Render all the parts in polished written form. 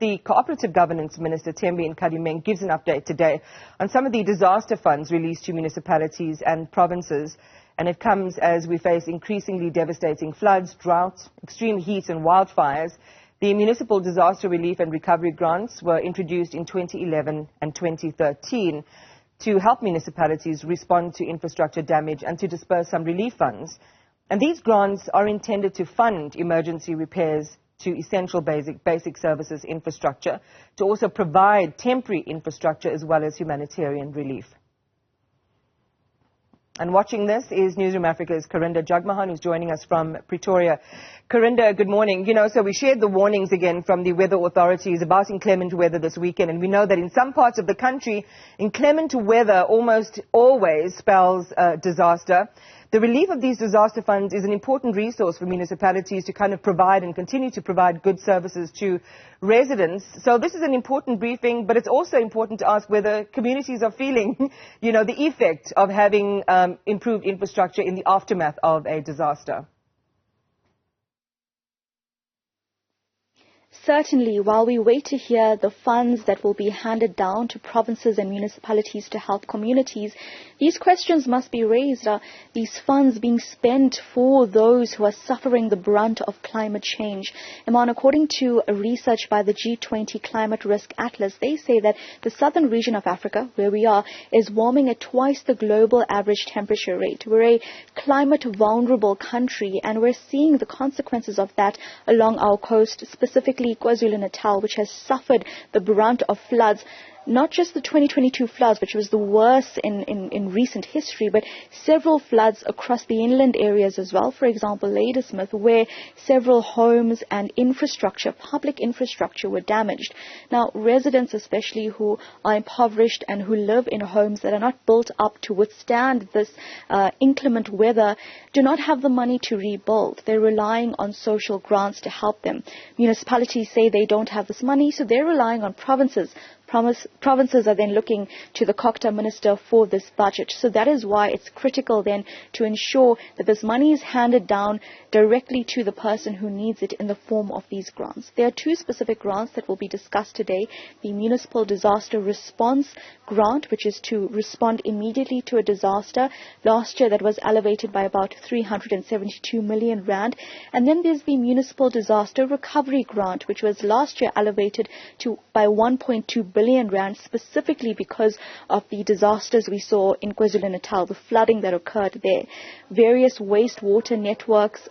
The Cooperative Governance Minister, Thembi Nkadimeng, gives an update today on some of the disaster funds released to municipalities and provinces. And it comes as we face increasingly devastating floods, droughts, extreme heat and wildfires. The Municipal Disaster Relief and Recovery Grants were introduced in 2011 and 2013 to help municipalities respond to infrastructure damage and to disperse some relief funds. And these grants are intended to fund emergency repairs to essential basic services infrastructure, to also provide temporary infrastructure as well as humanitarian relief. And watching this is Newzroom Afrika's Karinda Jagmohan, who's joining us from Pretoria. Karinda, good morning. So we shared the warnings again from the weather authorities about inclement weather this weekend, and we know that in some parts of the country, inclement weather almost always spells disaster. The relief of these disaster funds is an important resource for municipalities to kind of provide and continue to provide good services to residents. So this is an important briefing, but it's also important to ask whether communities are feeling, the effect of having improved infrastructure in the aftermath of a disaster. Certainly, while we wait to hear the funds that will be handed down to provinces and municipalities to help communities, these questions must be raised. Are these funds being spent for those who are suffering the brunt of climate change? According to a research by the G20 Climate Risk Atlas, they say that the southern region of Africa, where we are, is warming at twice the global average temperature rate. We're a climate vulnerable country, and we're seeing the consequences of that along our coast, specifically KwaZulu-Natal, which has suffered the brunt of floods. Not just the 2022 floods, which was the worst in recent history, but several floods across the inland areas as well. For example, Ladysmith, where several homes and infrastructure, public infrastructure, were damaged. Now, residents especially who are impoverished and who live in homes that are not built up to withstand this inclement weather do not have the money to rebuild. They're relying on social grants to help them. Municipalities say they don't have this money, so they're relying on provinces. Provinces are then looking to the CoGTA minister for this budget. So that is why it's critical then to ensure that this money is handed down directly to the person who needs it in the form of these grants. There are two specific grants that will be discussed today. The Municipal Disaster Response Grant, which is to respond immediately to a disaster. Last year that was elevated by about 372 million rand. And then there's the Municipal Disaster Recovery Grant, which was last year elevated by 1.2 billion rand, specifically because of the disasters we saw in KwaZulu-Natal, the flooding that occurred there. Various wastewater networks,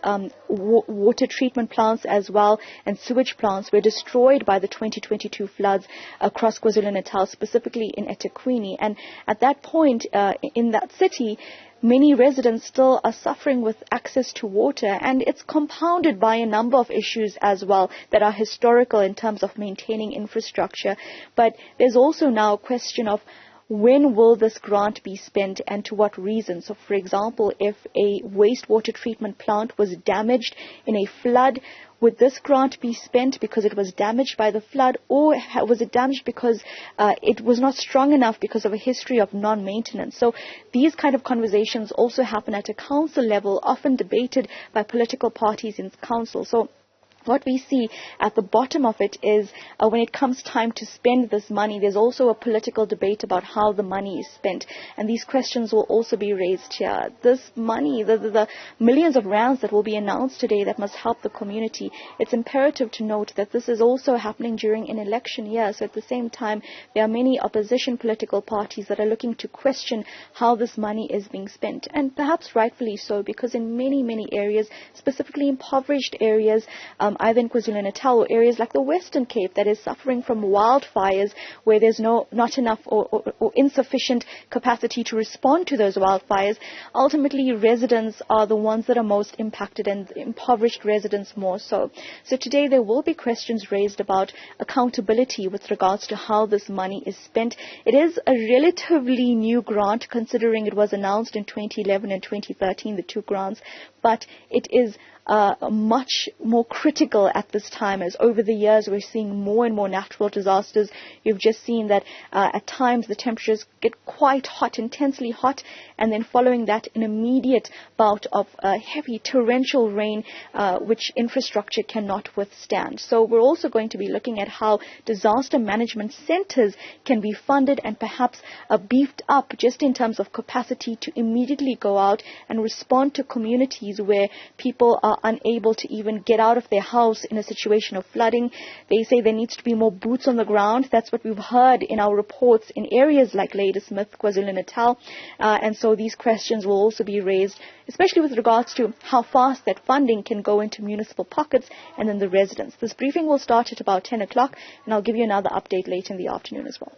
water treatment plants as well, and sewage plants were destroyed by the 2022 floods across KwaZulu-Natal, specifically in eThekwini. And at that point in that city, many residents still are suffering with access to water, and it's compounded by a number of issues as well that are historical in terms of maintaining infrastructure. But there's also now a question of when will this grant be spent and to what reason? So, for example, if a wastewater treatment plant was damaged in a flood, would this grant be spent because it was damaged by the flood, or was it damaged because it was not strong enough because of a history of non-maintenance? So these kind of conversations also happen at a council level, often debated by political parties in council. So what we see at the bottom of it is when it comes time to spend this money, there's also a political debate about how the money is spent. And these questions will also be raised here. This money, the millions of rands that will be announced today that must help the community, it's imperative to note that this is also happening during an election year. So at the same time, there are many opposition political parties that are looking to question how this money is being spent. And perhaps rightfully so, because in many, many areas, specifically impoverished areas, either in KwaZulu-Natal or areas like the Western Cape that is suffering from wildfires, where there's not enough or insufficient capacity to respond to those wildfires. Ultimately, residents are the ones that are most impacted, and impoverished residents more so. So today there will be questions raised about accountability with regards to how this money is spent. It is a relatively new grant, considering it was announced in 2011 and 2013, the two grants, but it is much more critical at this time, as over the years we're seeing more and more natural disasters. You've just seen that at times the temperatures get quite hot, intensely hot, and then following that an immediate bout of heavy torrential rain, which infrastructure cannot withstand. So we're also going to be looking at how disaster management centers can be funded and perhaps beefed up just in terms of capacity to immediately go out and respond to communities where people are unable to even get out of their house in a situation of flooding. They say there needs to be more boots on the ground. That's what we've heard in our reports in areas like Ladysmith, KwaZulu-Natal, and so these questions will also be raised, especially with regards to how fast that funding can go into municipal pockets and then the residents. This briefing will start at about 10 o'clock, and I'll give you another update later in the afternoon as well.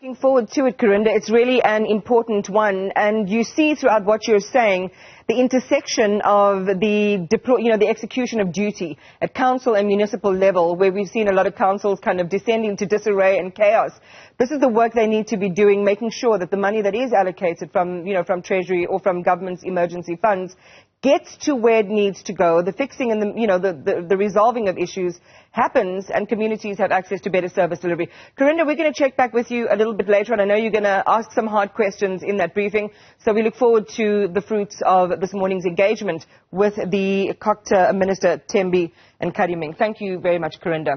Looking forward to it, Karinda. It's really an important one, and you see throughout what you're saying the intersection of the execution of duty at council and municipal level, where we've seen a lot of councils kind of descend into disarray and chaos. This is the work they need to be doing, making sure that the money that is allocated from Treasury or from government's emergency funds gets to where it needs to go. The fixing and the resolving of issues happens, and communities have access to better service delivery. Karinda, we're going to check back with you a little bit later, and I know you're going to ask some hard questions in that briefing. So we look forward to the fruits of this morning's engagement with the CoGTA Minister Thembi and Nkadimeng. Thank you very much, Karinda.